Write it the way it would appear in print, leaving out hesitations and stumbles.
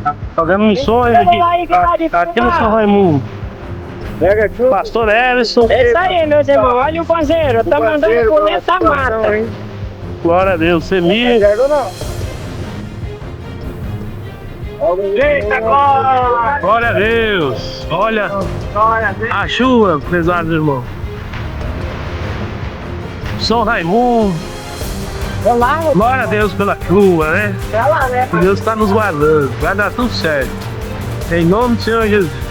Tá vendo missões aqui no São Raimundo. Pastor Everson. É isso aí, meus irmãos. Olha o panzeiro. Tá mandando por dentro da mata. Glória a Deus. SEMADI. Eita, glória! Glória a Deus. Olha a chuva, pesados irmãos. São Raimundo. Glória a Deus pela chuva, né? Deus está nos guardando. Vai dar tudo certo. Em nome do Senhor Jesus.